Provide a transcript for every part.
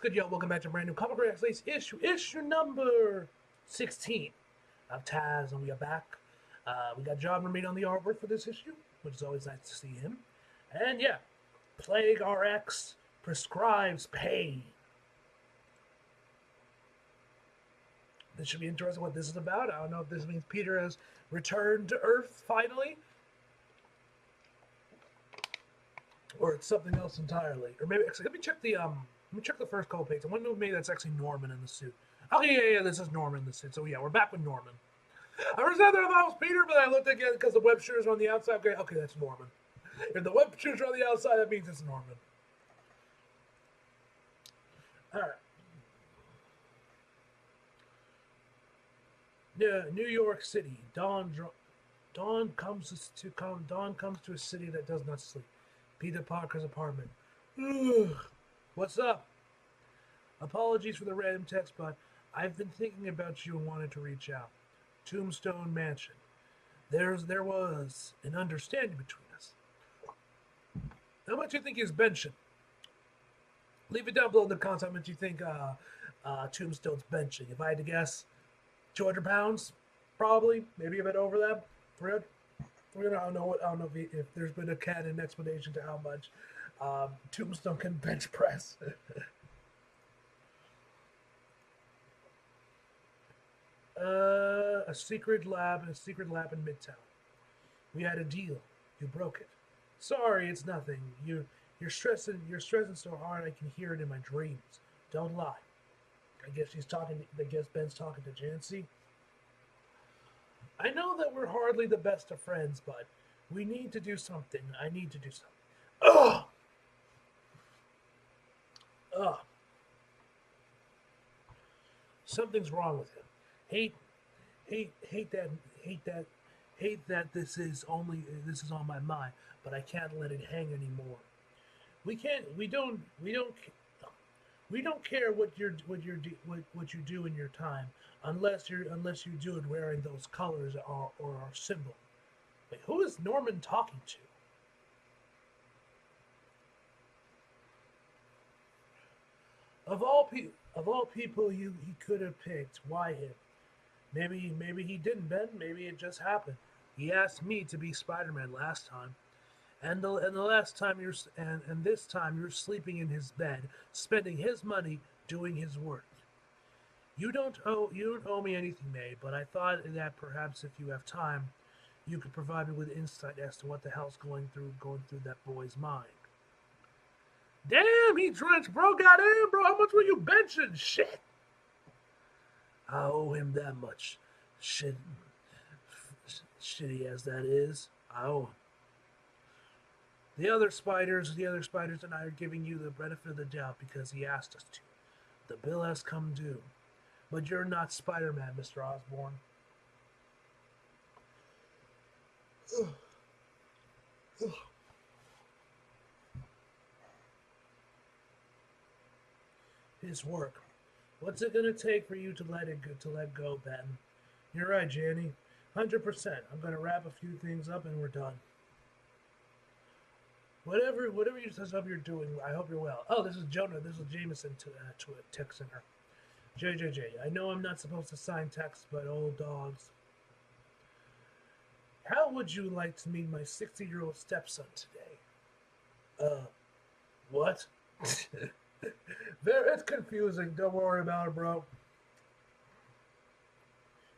good, y'all? Welcome back to brand new Comic Book Release issue number 16 of Taz, and we are back. We got John Romita on the artwork for this issue, which is always nice to see him. And yeah, Plague RX prescribes pain. This should be interesting what this is about. I don't know if this means Peter has returned to Earth finally, or it's something else entirely. Or maybe actually, let me check the first couple pages. I wonder if maybe that's actually Norman in the suit. Okay, yeah, this is Norman in the suit. So yeah, we're back with Norman. I was there, I thought it was Peter, but I looked again because the web shooters are on the outside. Okay, that's Norman. If the web shooters are on the outside, that means it's Norman. All right. Yeah, New York City. Dawn comes to a city that does not sleep. Peter Parker's apartment. Ugh. What's up? Apologies for the random text, but I've been thinking about you and wanted to reach out. Tombstone Mansion. There was an understanding between us. How much do you think he's benching? Leave it down below in the comments how much you think Tombstone's benching. If I had to guess, 200 pounds, probably, maybe a bit over that. 300. I don't know if there's been a canon explanation to how much Tombstone can bench press. A secret lab in Midtown. We had a deal. You broke it. Sorry, it's nothing. You're stressing so hard I can hear it in my dreams. Don't lie. I guess Ben's talking to Jancy. I know that we're hardly the best of friends, but we need to do something. I need to do something. Ugh! Ugh. Something's wrong with him. Hate that this is on my mind, but I can't let it hang anymore. We don't care what you do in your time, unless you do it wearing those colors or our symbol. Wait, who is Norman talking to? Of all people he could have picked, why him? Maybe he didn't, Ben. Maybe it just happened. He asked me to be Spider-Man last time. And this time you're sleeping in his bed, spending his money doing his work. You don't owe me anything, May, but I thought that perhaps if you have time, you could provide me with insight as to what the hell's going through that boy's mind. Damn, he drenched, bro. Goddamn, bro. How much were you benching? Shit. I owe him that much. Shitty as that is, I owe him. The other spiders and I are giving you the benefit of the doubt because he asked us to. The bill has come due. But you're not Spider-Man, Mr. Osborn. His work. What's it gonna take for you to let go, Ben? You're right, Janny. 100%. I'm gonna wrap a few things up and we're done. Whatever you stuff you're doing, I hope you're well. Oh, this is Jonah. This is Jameson to texting her. JJJ. I know I'm not supposed to sign texts, but old dogs. How would you like to meet my 60-year-old stepson today? What? It's confusing. Don't worry about it, bro.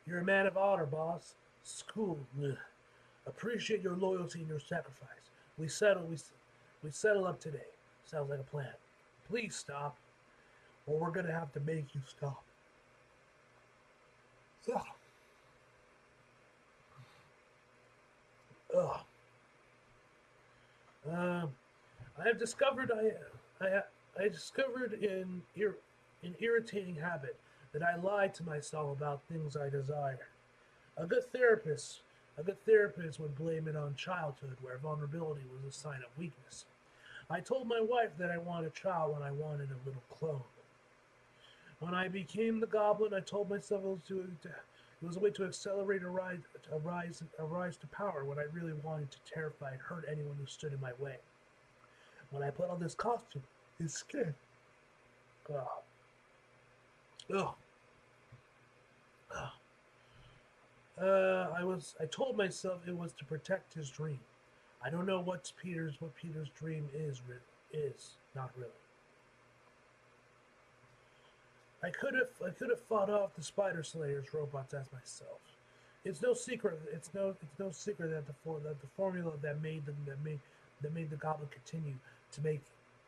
You're a man of honor, boss. School. Appreciate your loyalty and your sacrifice. We settle up today. Sounds like a plan. Please stop, or we're gonna have to make you stop. Ugh. Ugh. I have discovered I discovered an irritating habit that I lie to myself about things I desire. A good therapist would blame it on childhood, where vulnerability was a sign of weakness. I told my wife that I wanted a child when I wanted a little clone. When I became the Goblin, I told myself it was a way to accelerate a rise to power when I really wanted to terrify and hurt anyone who stood in my way. When I put on this costume, his skin, Oh, oh, oh. I told myself it was to protect his dream. I don't know what Peter's dream is not really. I could have fought off the Spider Slayers robots as myself. It's no secret that the formula that made the Goblin continue to make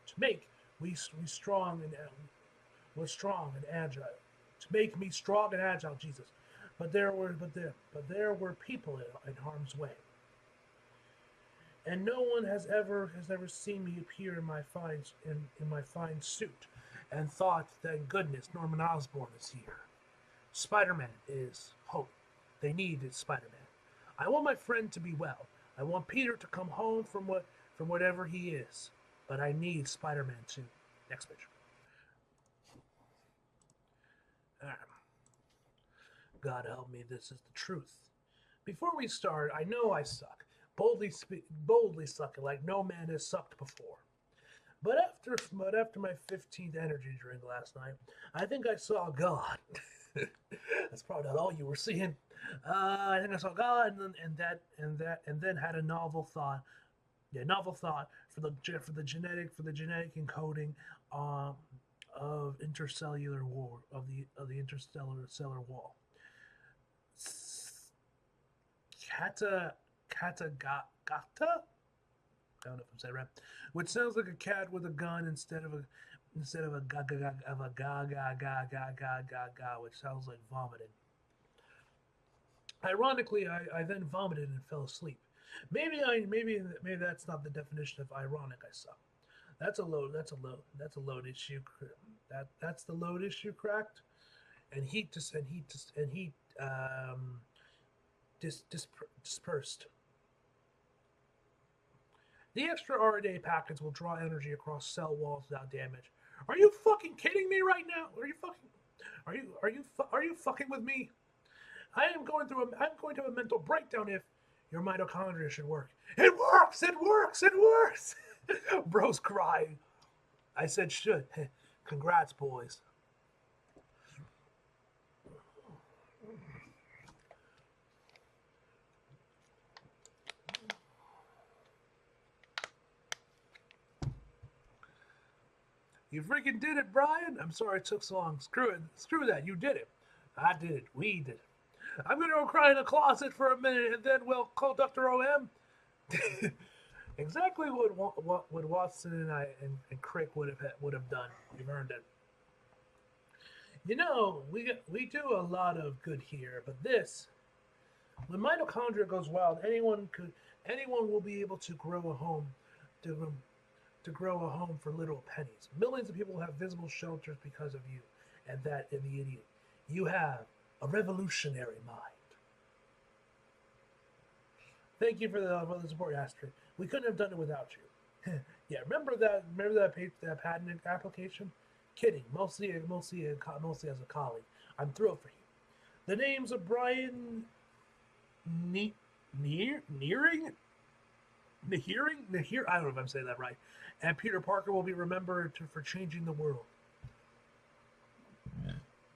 to make we strong and was strong and agile. To make me strong and agile, Jesus. But there were people in harm's way, and no one has ever seen me appear in my fine suit, and thought, thank goodness, Norman Osborn is here. Spider-Man is hope. They needed Spider-Man. I want my friend to be well. I want Peter to come home from whatever he is. But I need Spider-Man too. Next page. Ah, God help me, this is the truth. Before we start, I know I suck. Boldly sucking like no man has sucked before. But after my 15th energy drink last night, I think I saw God. That's probably not all you were seeing. I think I saw God, and then had a novel thought. Yeah, novel thought for the genetic encoding um, of intercellular war of the interstellar cellular wall. Gata? I don't know if I'm saying it right. Which sounds like a cat with a gun instead of a ga ga ga of a ga ga ga ga ga ga ga, which sounds like vomiting. Ironically, I then vomited and fell asleep. Maybe that's not the definition of ironic. I saw. That's a load issue. That's the load issue cracked, and heat dispersed. The extra RNA packets will draw energy across cell walls without damage. Are you fucking kidding me right now? Are you fucking with me? I'm going through a mental breakdown if your mitochondria should work. It works! It works! It works! Bro's crying. I said should. Congrats, boys. You freaking did it, Brian. I'm sorry it took so long. Screw it. Screw that. You did it. I did it. We did it. I'm going to go cry in a closet for a minute and then we'll call Dr. OM. Exactly what Watson and Crick would have done. We've earned it. You know, we do a lot of good here, but this, when mitochondria goes wild, anyone will be able to grow a home, to grow a home for little pennies. Millions of people have visible shelters because of you, and the idiot. You have a revolutionary mind. Thank you for the support, Astrid. We couldn't have done it without you. Yeah, remember that patent application? Kidding, mostly as a colleague. I'm thrilled for you. The names of Brian Nearing, I don't know if I'm saying that right, and Peter Parker will be remembered for changing the world.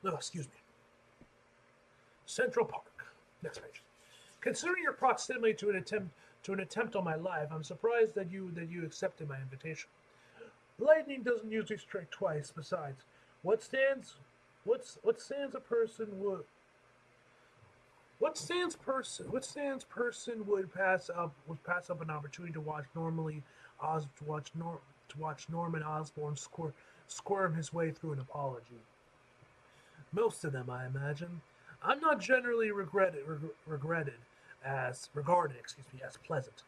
Oh, excuse me. Central Park. Next page. Considering your proximity to an attempt on my life, I'm surprised that you accepted my invitation. Lightning doesn't usually strike twice. Besides, what stands a person would pass up an opportunity to watch Norman Osborn squirm his way through an apology. Most of them, I imagine. I'm not generally regarded as pleasant.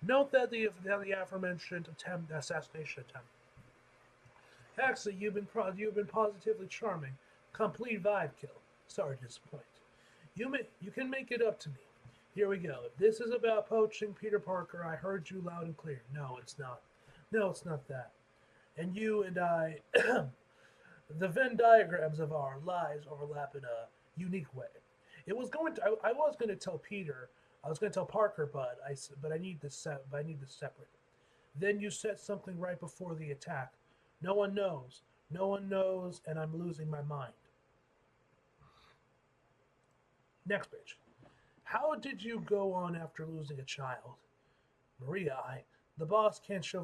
Note that the aforementioned assassination attempt. Actually, you've been positively charming. Complete vibe kill. Sorry to disappoint. You can make it up to me. Here we go. If this is about poaching Peter Parker, I heard you loud and clear. No, it's not. No, it's not that. And you and I, the Venn diagrams of our lives overlap in a unique way. I was going to tell Peter, I was going to tell Parker, but I need this separate. Then you said something right before the attack. No one knows. No one knows, and I'm losing my mind. Next page. How did you go on after losing a child? Maria, the boss can't show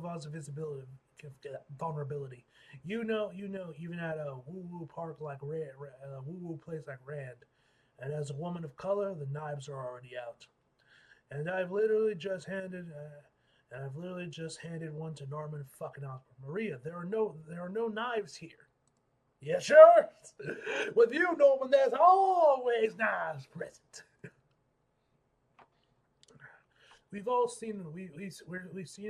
vulnerability. Even at a woo-woo park like a woo-woo place like Rand. And as a woman of color, the knives are already out. And I've literally just handed one to Norman fucking Osborn. Maria, there are no knives here. Yeah, sure. With you, Norman, there's always knives present. We've seen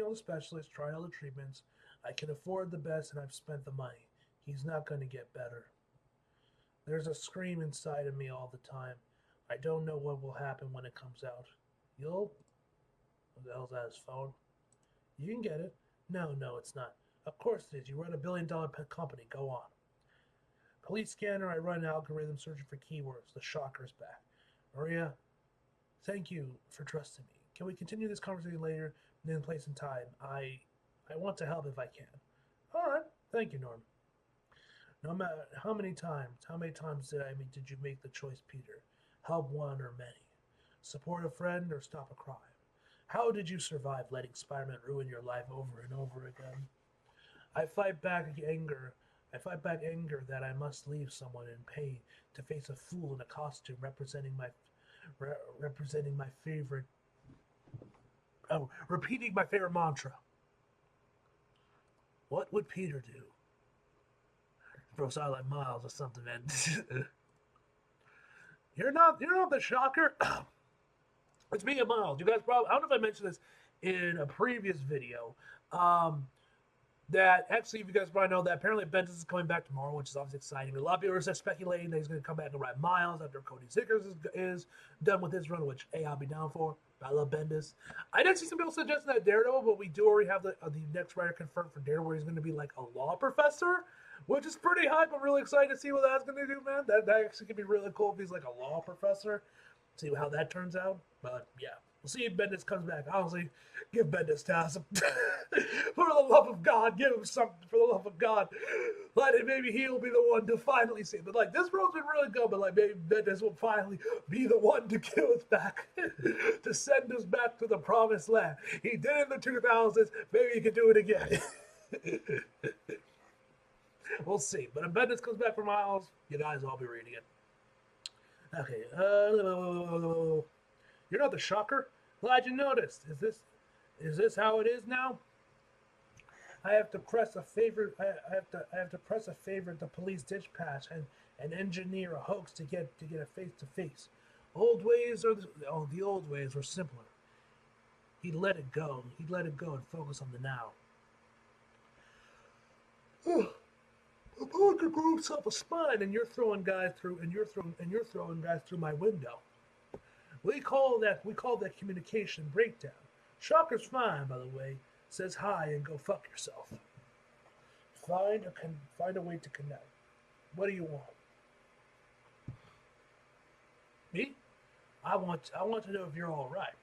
all the specialists, try all the treatments. I can afford the best, and I've spent the money. He's not going to get better. There's a scream inside of me all the time. I don't know what will happen when it comes out. What the hell's that, his phone? You can get it. No, it's not. Of course it is. You run $1 billion company. Go on. Police scanner, I run an algorithm searching for keywords. The shocker's back. Maria, thank you for trusting me. Can we continue this conversation later, in place and time? I want to help if I can. All right. Thank you, Norm. No matter how many times did you make the choice, Peter? Help one or many? Support a friend or stop a crime? How did you survive letting Spider-Man ruin your life over and over again? I fight back anger that I must leave someone in pain to face a fool in a costume representing my favorite. Repeating my favorite mantra. What would Peter do? Throw out like Miles or something, man. You're not the shocker. It's me and Miles. You guys probably, I don't know if I mentioned this in a previous video. That actually, if you guys probably know that apparently Bendis is coming back tomorrow, which is obviously exciting. A lot of people are speculating that he's going to come back and write Miles after Cody Zickers is done with his run, which I'll be down for. I love Bendis. I did see some people suggesting that Daredevil, but we do already have the next writer confirmed for Daredevil, where he's going to be like a law professor, which is pretty hype. I'm really excited to see what that's going to do, man. That actually could be really cool if he's like a law professor. See how that turns out. But yeah, we'll see if Bendis comes back. Honestly, give Bendis tasks. For the love of God, give him something. For the love of God, maybe he'll be the one to finally see. But like, this road's been really good. But like, maybe Bendis will finally be the one to give us back, to send us back to the promised land. He did it in the 2000s. Maybe he can do it again. We'll see. But if Bendis comes back for Miles, you guys all be reading it. Okay. You're not the shocker? Glad you noticed. Is this how it is now? I have to press a favorite. I have to press a favorite the police ditch patch and engineer a hoax to get a face to face. The old ways were simpler. He'd let it go and focus on the now. The poker grew himself a spine, and you're throwing guys through my window. We call that communication breakdown. Shocker's fine, by the way. Says hi and go fuck yourself. Find a way to connect. What do you want? Me? I want to know if you're all right.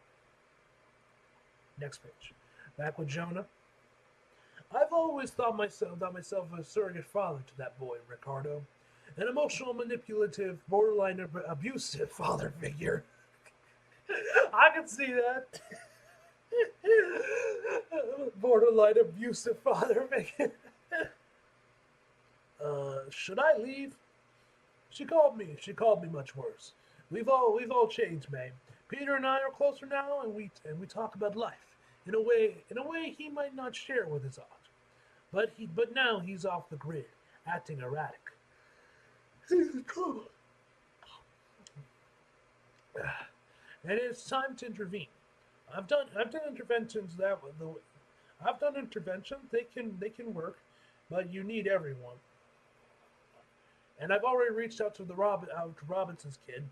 Next page. Back with Jonah. I've always thought myself a surrogate father to that boy, Ricardo. An emotional, manipulative, borderline abusive father figure. I can see that. Borderline abusive father figure. Should I leave? She called me much worse. We've all changed, May. Peter and I are closer now, and we talk about life in a way he might not share with his aunt. But now he's off the grid, acting erratic. He's in trouble. And it's time to intervene. I've done interventions I've done interventions. They can work, but you need everyone. And I've already reached out to Robinson's kid.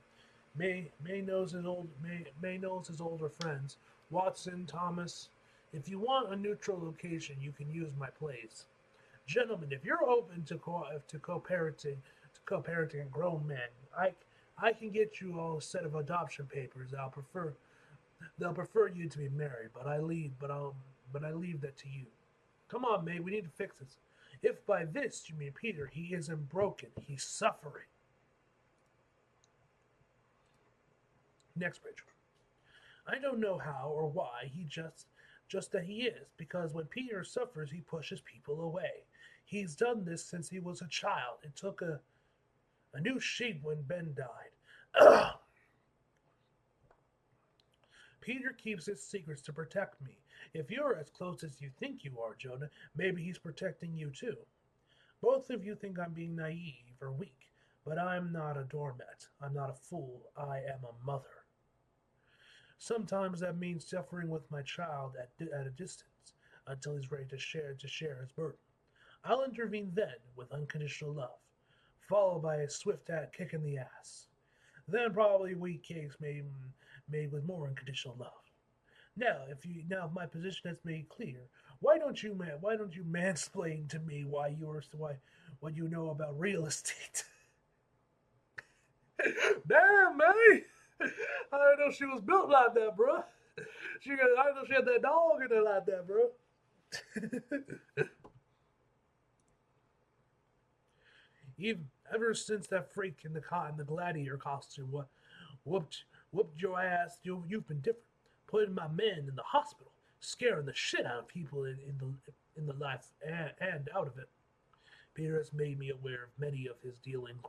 May knows his older friends, Watson, Thomas. If you want a neutral location, you can use my place. Gentlemen, if you're open to co-parenting a grown man, I can get you all a set of adoption papers. They'll prefer you to be married, but I leave that to you. Come on, May, we need to fix this. If by this you mean Peter, he isn't broken, he's suffering. Next page. I don't know how or why, he just that he is, because when Peter suffers, he pushes people away. He's done this since he was a child. It took a new shape when Ben died. Peter keeps his secrets to protect me. If you're as close as you think you are, Jonah, maybe he's protecting you too. Both of you think I'm being naive or weak, but I'm not a doormat. I'm not a fool. I am a mother. Sometimes that means suffering with my child at a distance until he's ready to share his burden. I'll intervene then with unconditional love, followed by a swift kick in the ass. Then probably weak kicks made with more unconditional love. Now if my position has made clear, why don't you mansplain to me what you know about real estate? Damn, man! I didn't know she was built like that, bro. I didn't know she had that dog in there like that, bro. Even ever since that freak in the gladiator costume whooped your ass, you've been different. Putting my men in the hospital, scaring the shit out of people in the life and out of it. Peter has made me aware of many of his dealings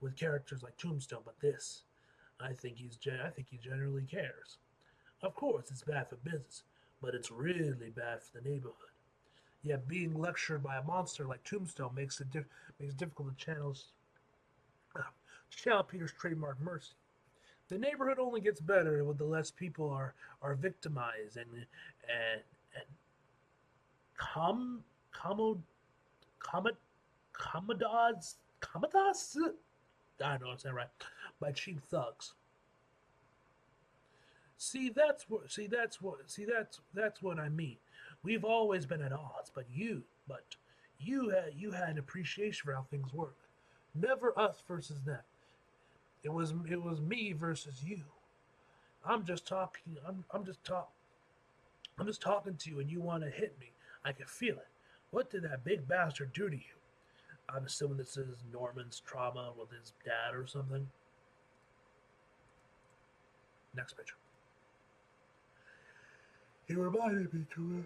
with characters like Tombstone, but this, I think he generally cares. Of course, it's bad for business, but it's really bad for the neighborhood. Yet being lectured by a monster like Tombstone makes it difficult to channel Peter's trademark mercy. The neighborhood only gets better with the less people are victimized and com commo comet comodads comodas I don't know what I'm saying right by cheap thugs. That's what I mean. We've always been at odds, but you had an appreciation for how things work. Never us versus them. It was me versus you. I'm just talking. I'm just talking to you, and you want to hit me. I can feel it. What did that big bastard do to you? I'm assuming this is Norman's trauma with his dad or something. Next picture. He reminded me to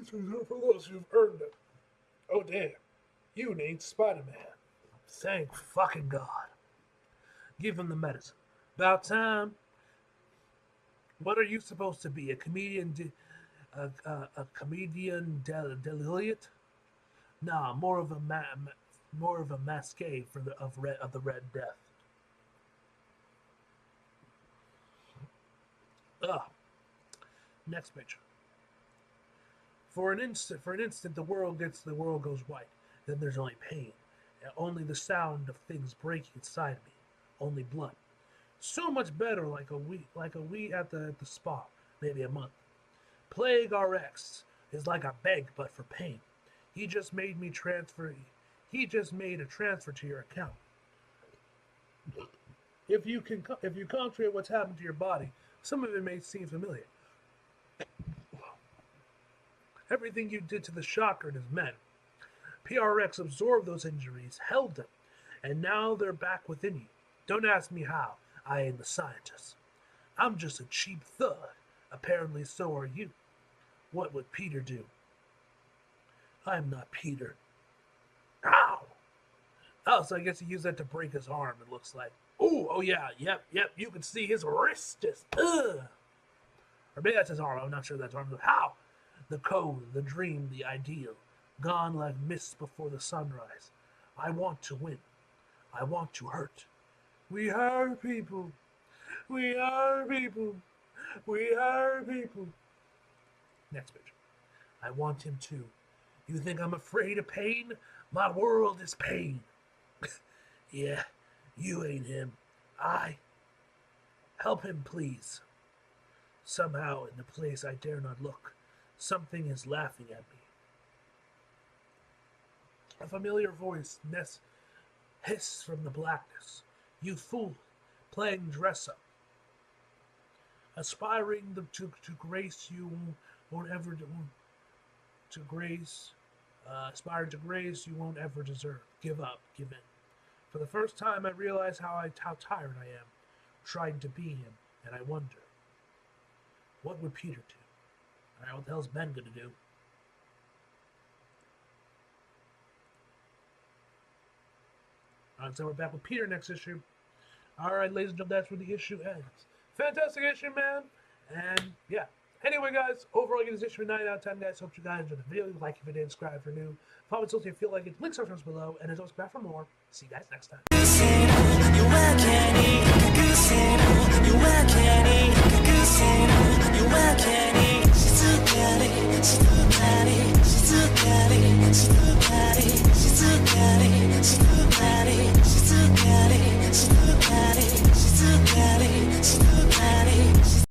for those who've earned it. Oh damn, you need Spider-Man. Thank fucking God. Give him the medicine. About time. What are you supposed to be? A comedian? A comedian deliriate? Nah, more of a masquerade of the Red Death. Ugh. Next picture. For an instant, the world goes white. Then there's only pain, and only the sound of things breaking inside me. Only blood. So much better, like a week at the spa, maybe a month. Plague RX is like a bank, but for pain. He just made me transfer. He just made a transfer to your account. If you concentrate what's happened to your body, some of it may seem familiar. Everything you did to the Shocker and his men. PRX absorbed those injuries, held them, and now they're back within you. Don't ask me how. I ain't the scientist. I'm just a cheap thug. Apparently so are you. What would Peter do? I'm not Peter. Ow! Oh, so I guess he used that to break his arm, it looks like. Oh yeah, yep, you can see his wrist just, ugh! Or maybe that's his arm, I'm not sure that's arm. How? The code, the dream, the ideal, gone like mist before the sunrise. I want to win. I want to hurt. We are people. We are people. We are people. Next picture. I want him too. You think I'm afraid of pain? My world is pain. Yeah, you ain't him. I. Help him, please. Somehow, in the place I dare not look, something is laughing at me. A familiar voice hiss from the blackness. You fool, playing dress up. Aspiring to grace you won't ever do. To grace, aspiring to grace you won't ever deserve. Give up, give in. For the first time, I realize how tired I am, trying to be him, and I wonder, what would Peter do? All right, what the hell's Ben gonna do? All right, so we're back with Peter next issue. All right, ladies and gentlemen, that's where the issue ends. Fantastic issue, man. And yeah. Anyway, guys, overall, I give this issue a 9 out of 10, guys. Hope you guys enjoyed the video. Like if you did, subscribe if you're new. Follow me if you feel like it. Links are below. And as always, back for more. See you guys next time.